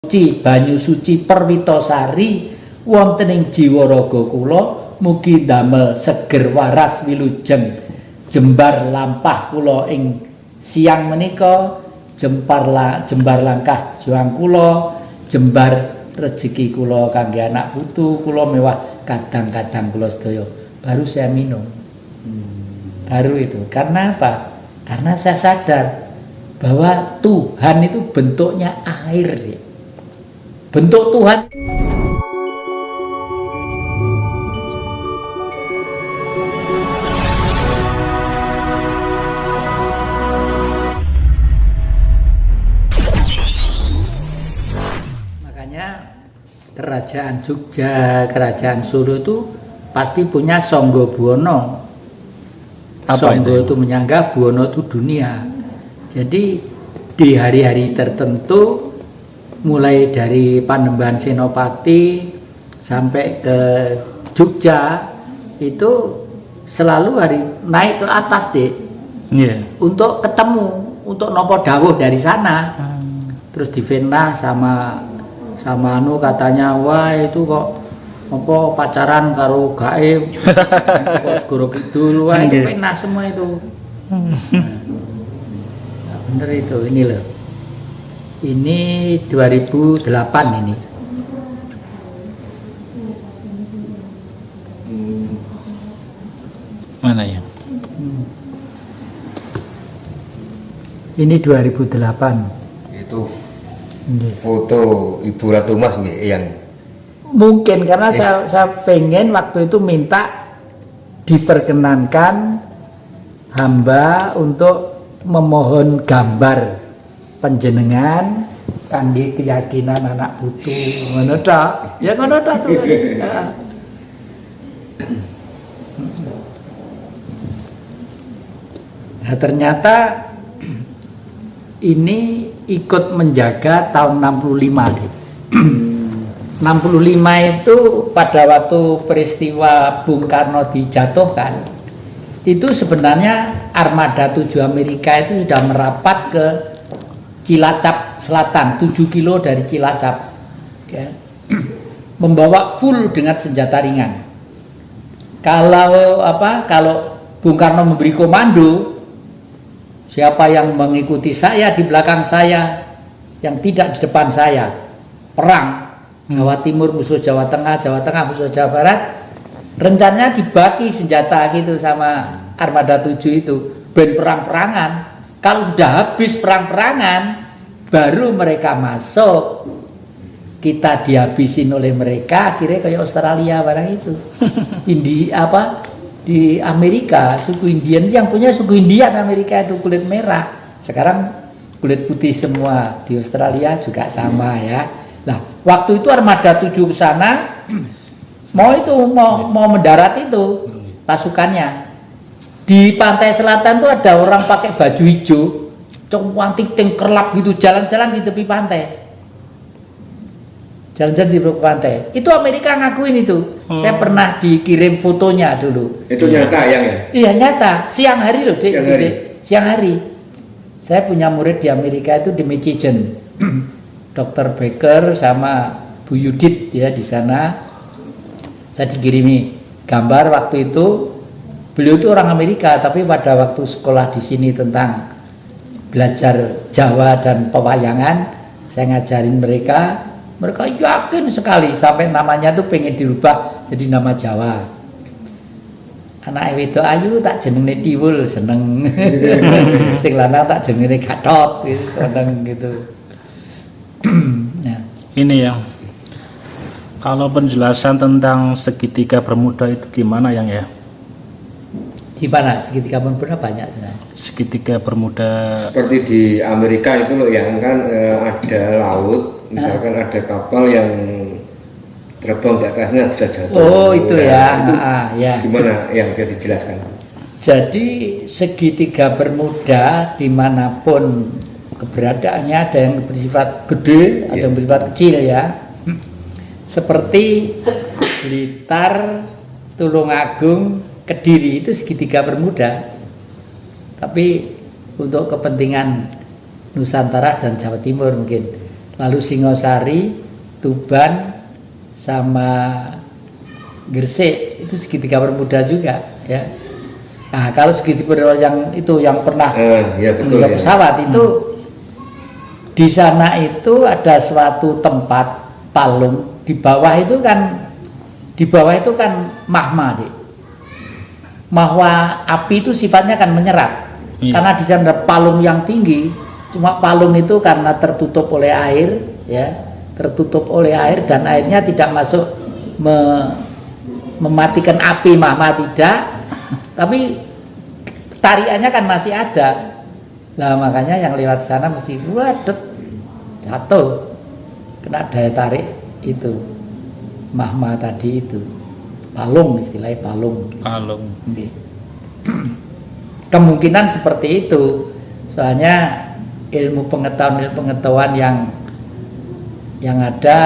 suci banyu suci Perwitasari wonten ing jiwa raga kula mugi damel seger waras wilujeng jembar lampah kula ing siang menika jembar langkah juang kula jembar rezeki kula kangge anak putu kula mewah kadang-kadang kula sedaya baru saya minum baru itu karena apa? Karena saya sadar bahwa Tuhan itu bentuknya air ya. Bentuk Tuhan makanya kerajaan Jogja, kerajaan Solo itu pasti punya Sangga Buwana. Sangga itu menyangga, Buwana itu dunia. Jadi di hari-hari tertentu mulai dari Panembahan Senopati sampai ke Jogja itu selalu hari naik ke atas deh untuk ketemu, untuk nopo dawuh dari sana. Terus difitnah sama katanya wah itu kok apa pacaran karo gaib kok Segoro Kidul wah itu fitnah semua itu. Nah, bener itu ini loh. Ini 2008 ini. Mana ya? Ini 2008. Itu foto Ibu Ratu Mas yang mungkin karena saya pengen waktu itu minta diperkenankan hamba untuk memohon gambar panjenengan kangge keyakinan anak putu ngono tok ya ngono tok tuh. Nah, ternyata ini ikut menjaga tahun 65 deh. 65 itu pada waktu peristiwa Bung Karno dijatuhkan itu sebenarnya armada 7 Amerika itu sudah merapat ke Cilacap Selatan 7 kilo dari Cilacap ya. Membawa full dengan senjata ringan. Kalau Bung Karno memberi komando siapa yang mengikuti saya di belakang saya yang tidak di depan saya perang Jawa Timur musuh Jawa Tengah musuh Jawa Barat. Rencananya dibagi senjata gitu sama armada 7 itu ben perang-perangan. Kalau sudah habis perang-perangan baru mereka masuk, kita dihabisin oleh mereka akhirnya kayak Australia barang itu. Di Amerika suku Indian yang punya suku Indian Amerika itu kulit merah. Sekarang kulit putih semua. Di Australia juga sama ya. Nah, waktu itu armada 7 ke sana mau mendarat itu pasukannya. Di pantai selatan tuh ada orang pakai baju hijau, cantik kerlap gitu jalan-jalan di tepi pantai. Jalan-jalan di tepi pantai. Itu Amerika ngakuin itu. Saya pernah dikirim fotonya dulu. itu nyata yang ya? Iya nyata, siang hari loh, Dek. Siang hari. Saya punya murid di Amerika itu di Michigan. Dr. Baker sama Bu Yudit ya di sana. Saya dikirimi gambar waktu itu. Beliau itu orang Amerika tapi pada waktu sekolah di sini tentang belajar Jawa dan pewayangan, saya ngajarin mereka yakin sekali sampai namanya tuh pengen dirubah jadi nama Jawa. Anak wedok ayu tak jenenge Tiwul seneng. Sing lanang tak jenenge Gatot gitu, seneng gitu. Nah. Ini ya. Kalau penjelasan tentang segitiga bermuda itu gimana yang ya? Di mana segitiga bermuda banyak sebenarnya. Segitiga bermuda seperti di Amerika itu loh yang kan ada laut, misalkan ada kapal yang terbang di atasnya bisa jatuh. Oh itu ya. Ya. Gimana yang bisa dijelaskan? Jadi segitiga bermuda dimanapun keberadaannya ada yang bersifat gede, ada yang bersifat kecil ya. Seperti Blitar, Tulungagung, Kediri itu segitiga bermuda. Tapi untuk kepentingan Nusantara dan Jawa Timur mungkin lalu Singosari, Tuban, sama Gresik itu segitiga bermuda juga ya. Nah kalau segitiga yang itu yang pernah ya betul ya. pesawat itu di sana itu ada suatu tempat palung di bawah itu kan mahma deh. Mahwa api itu sifatnya kan menyerap karena di sana ada palung yang tinggi. Cuma palung itu karena tertutup oleh air ya, tertutup oleh air dan airnya tidak masuk mematikan api mahma tidak, tapi tariannya kan masih ada. Nah makanya yang lewat sana mesti wadet jatuh kena daya tarik itu mahma tadi itu palung, istilahnya palung. Okay. Kemungkinan seperti itu soalnya ilmu pengetahuan yang ada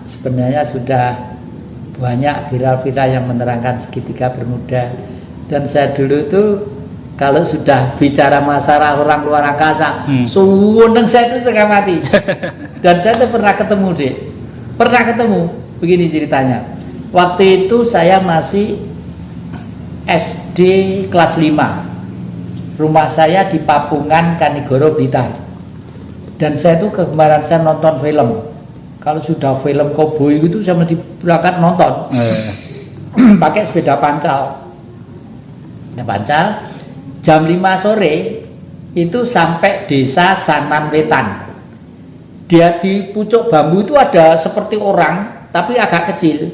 sebenarnya sudah banyak viral-viral yang menerangkan segitiga bermuda. Dan saya dulu tuh kalau sudah bicara masalah orang luar angkasa, suwuneng saya itu setengah mati. Dan saya tuh pernah ketemu, begini ceritanya. Waktu itu saya masih SD kelas 5. Rumah saya di Papungan, Kanigoro, Blitar. Dan saya tuh kegemaran saya nonton film. Kalau sudah film koboi itu saya mesti berangkat nonton. Pakai sepeda pancal. Ya, pancal jam 5 sore itu sampai desa Sanan Wetan. Dia di pucuk bambu itu ada seperti orang tapi agak kecil.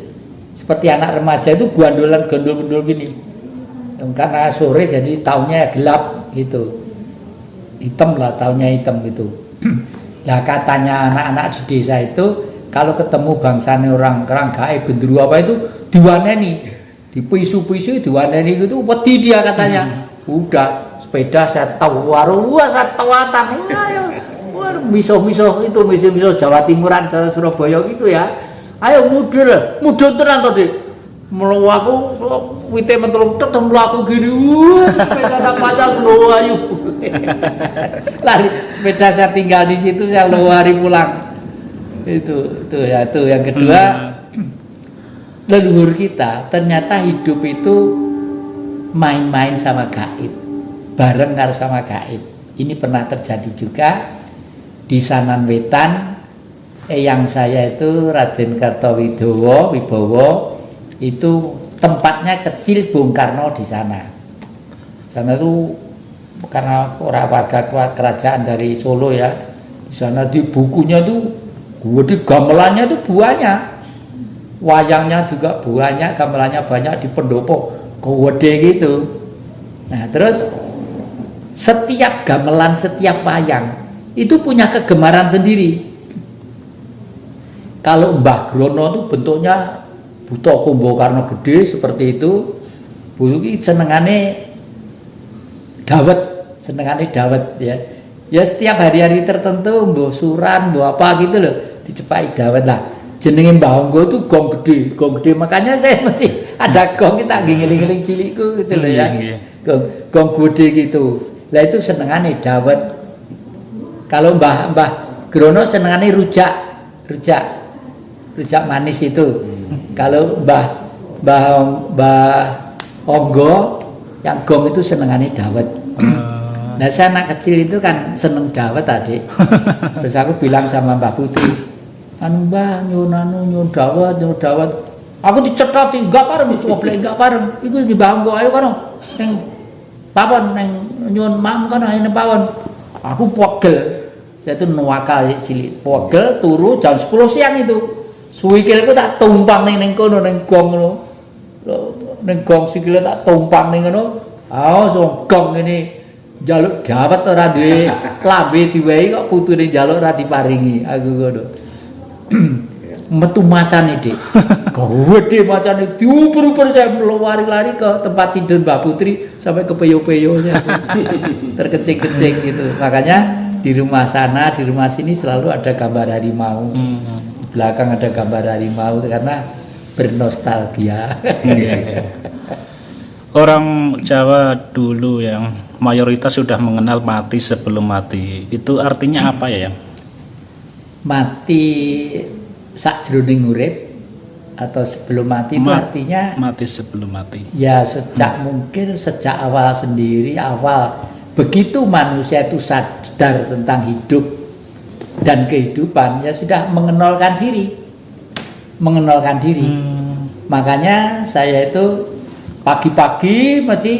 Seperti anak remaja itu gandolan gondol-gondol gini. Karena sore jadi tahunnya gelap gitu. Hitam lah, tahunnya hitam gitu. Nah katanya anak-anak di desa itu kalau ketemu bangsane orang gaib gendruwo apa itu diwaneni, dipisu-pisu diwaneni gitu, wedi dia katanya. Udah sepeda saya tahu saya tawatan, ayo miso-miso itu miso Jawa Timuran, Surabaya gitu ya. Ayo mundur tenan to Dik. Melu aku wite mentulung tek mlaku gini. Sepeda tak pacal melu ayu. Lari sepeda saya tinggal di situ, saya lari pulang. Itu yang kedua. Leluhur kita ternyata hidup itu main-main sama gaib, bareng harus sama gaib. Ini pernah terjadi juga di Sanan Wetan. Yang saya itu Raden Kartowibowo itu tempatnya kecil Bung Karno di sana. Sana itu karena orang warga kerajaan dari Solo ya. Di sana di bukunya tuh gede, gamelannya tuh banyak. Wayangnya juga banyak, gamelannya banyak di pendopo gede gitu. Nah, terus setiap gamelan, setiap wayang itu punya kegemaran sendiri. Kalau Mbah Grono itu bentuknya buta Kumbo Karno gede seperti itu. Buki senengane dawet ya. Ya setiap hari-hari tertentu mbok suran, mbok apa gitu loh, dicepai dawet lah. Jenenge Mbah Onggo itu gong gede. Makanya saya mesti ada gong kita ngiling-ngiling cilikku gitu loh ya. Gong gede gitu. Lah itu senengane dawet. Kalau Mbah Grono senengane rujak manis itu. Kalau Mbah Onggo yang gong itu senengane dawet. Nah saya anak kecil itu kan seneng dawet adik. Terus aku bilang sama Mbah Putri, Mbah nyun dawet. Aku dicethati enggak pareng coplek enggak pareng. Iku di Mbah Onggo ayo kono. Ning pawon ning nyun mam kono ning pawon. Aku pegel. Saya itu nuwakal cilik. Pegel turu jam 10 siang itu. Suwikilku tak tumpang ning kono ning gong ngono. Ning gong sikile tak tumpang ning ngono. So gong ngene njaluk dawet ora duwe lambe diwehi kok putune njaluk ora diparingi. Aku ngono. Metu macane Dik. Gede macane diuber-uber saya lari-lari ke tempat tidur Mbak Putri sampai ke peyo-peyonya. Terkecing-kecing gitu. Makanya di rumah sana, di rumah sini selalu ada gambar harimau. Belakang ada gambar harimau karena bernostalgia. Orang Jawa dulu yang mayoritas sudah mengenal mati sebelum mati. Itu artinya apa ya? mati sakjroning urip atau sebelum mati itu artinya mati sebelum mati. ya mungkin sejak awal sendiri, begitu manusia itu sadar tentang hidup dan kehidupan, ya sudah mengenalkan diri. Makanya saya itu pagi-pagi mesti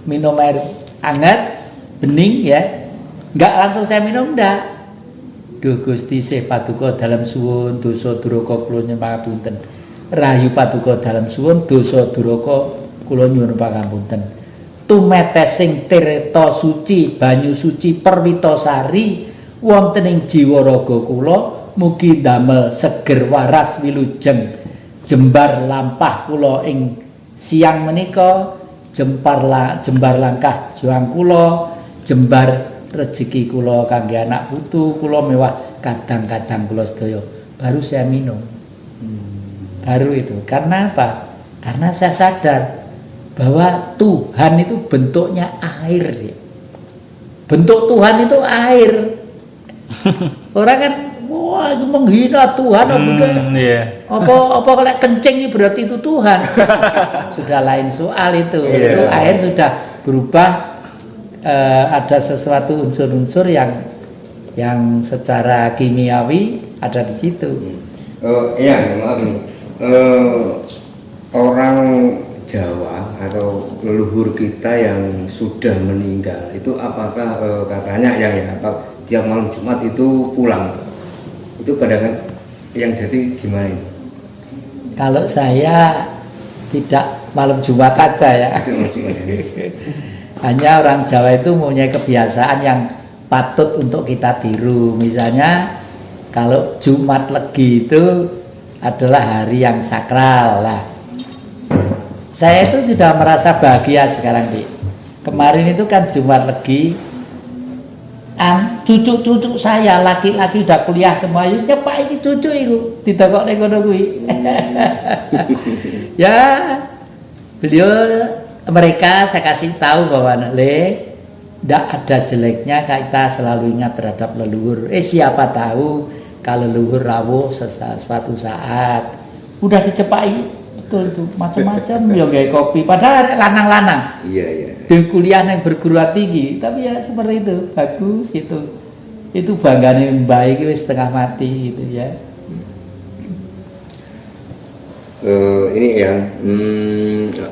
minum air hangat bening ya, nggak langsung saya minum, ndak. Duh Gusti Sih Paduka dalam suwun dosa duraka kula nyuwun pangapunten. Rahayu Paduka dalam suwun dosa duraka kula nyuwun pangapunten. Tumetesing tirta suci banyu suci Perwitasari wonten ing jiwa raga kula mugi damel seger waras wilujeng jembar lampah kula ing siang menika, jembar langkah juang kula, jembar rezeki kula kangge anak putu kula mewah kadang-kadang kula sedaya baru saya minum. Baru itu. Karena apa? Karena saya sadar bahwa Tuhan itu bentuknya air ya. Bentuk Tuhan itu air. Orang kan wah itu menghina Tuhan apa kalau kencing berarti itu Tuhan. Sudah lain soal itu. Itu air sudah berubah, ada sesuatu unsur-unsur yang secara kimiawi ada di situ. Iya, maaf nih. Orang Jawa atau leluhur kita yang sudah meninggal itu apakah katanya tiap malam Jumat itu pulang? Itu pandangan yang jadi gimana ini? Kalau saya tidak malam Jumat aja ya. Hanya orang Jawa itu mempunyai kebiasaan yang patut untuk kita tiru. Misalnya kalau Jumat Legi itu adalah hari yang sakral lah. Saya itu sudah merasa bahagia sekarang Dik. Kemarin itu kan Jumat Legi, cucu-cucu saya laki-laki udah kuliah semua, nyepak iki cucu itu didokok ning ngono kuwi. Ya, mereka saya kasih tahu bahwa tidak ada jeleknya kita selalu ingat terhadap leluhur. Siapa tahu kalau leluhur rawuh suatu saat udah dicepai betul itu macam-macam ya kayak kopi padahal lanang-lanang. Iya. Di kuliah yang berguruan tinggi, tapi ya seperti itu bagus gitu. Itu banggane baik wis setengah mati gitu ya. Ini yang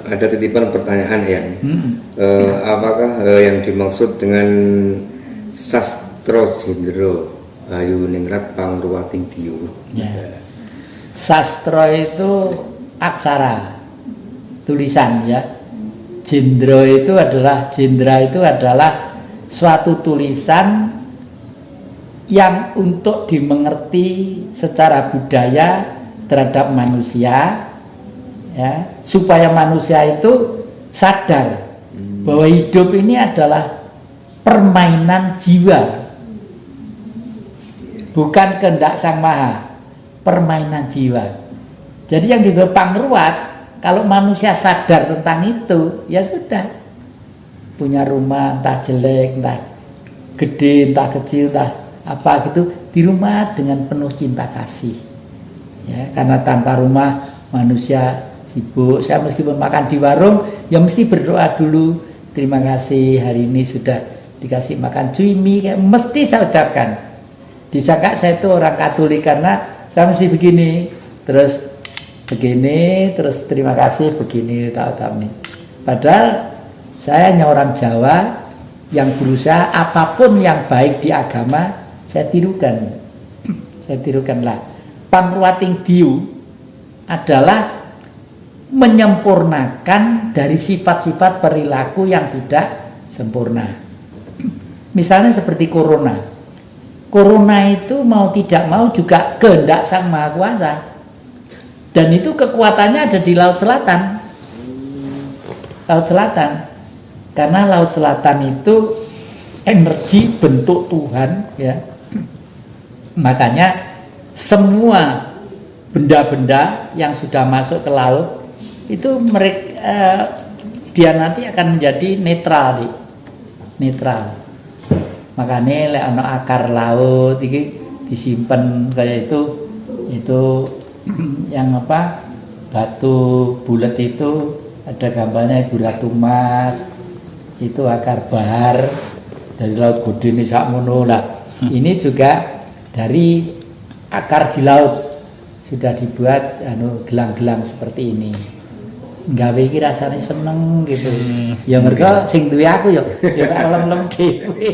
ada titipan pertanyaan yang apakah yang dimaksud dengan sastra jendro ayu ningrat pangruwating diyu? Ya. Sastra itu aksara tulisan ya. Jendra itu adalah suatu tulisan yang untuk dimengerti secara budaya terhadap manusia ya, supaya manusia itu sadar bahwa hidup ini adalah permainan jiwa, bukan kehendak Sang Maha, permainan jiwa. Jadi yang dibilang pangruat, kalau manusia sadar tentang itu, ya sudah, punya rumah entah jelek, entah gede, entah kecil, entah apa gitu, di rumah dengan penuh cinta kasih. Ya, karena tanpa rumah manusia sibuk. Saya meskipun makan di warung, ya mesti berdoa dulu. Terima kasih hari ini sudah dikasih makan cumi, mesti saya ucapkan. Disangka saya itu orang Katolik karena saya mesti begini, terus terima kasih begini, tahu-tahu. Padahal saya hanya orang Jawa yang berusaha apapun yang baik di agama saya tirukan. Saya tirukanlah. Pangruwating diyu adalah menyempurnakan dari sifat-sifat perilaku yang tidak sempurna. Misalnya seperti corona. Corona itu mau tidak mau juga kehendak Sang Maha Kuasa. Dan itu kekuatannya ada di Laut Selatan. Laut Selatan. Karena Laut Selatan itu energi bentuk Tuhan ya. Makanya semua benda-benda yang sudah masuk ke laut itu dia nanti akan menjadi netral netral. Makanya lek ana akar laut iki disimpan kayak itu yang apa, batu bulat itu ada gambarnya Ibu Ratu Mas, itu akar bahar dari laut Godini sakmono lah. Ini juga dari akar di laut sudah dibuat gelang-gelang seperti ini. Gawe iki rasane seneng gitu. Ya mergo sing duwe aku ya lem-lem dhewe.